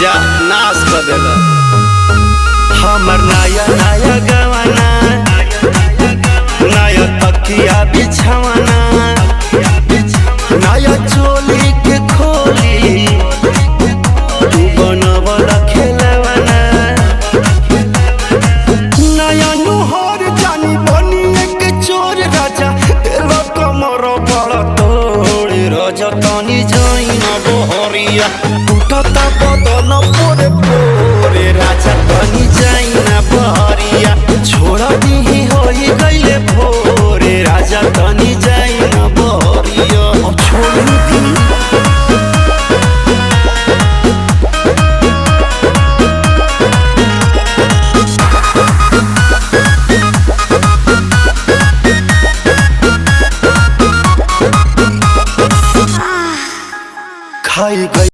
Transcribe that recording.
जा नाश कर देला हमर नया नया गवाना, नया तकिया बिछवाना, नया चोली के खोली तू बनवला खेलवाना। नया नुहर जानी बनी एक चोर राजा, तेरा कमर बड़ा तोड़ राजा तानी जाई ना बहरिया।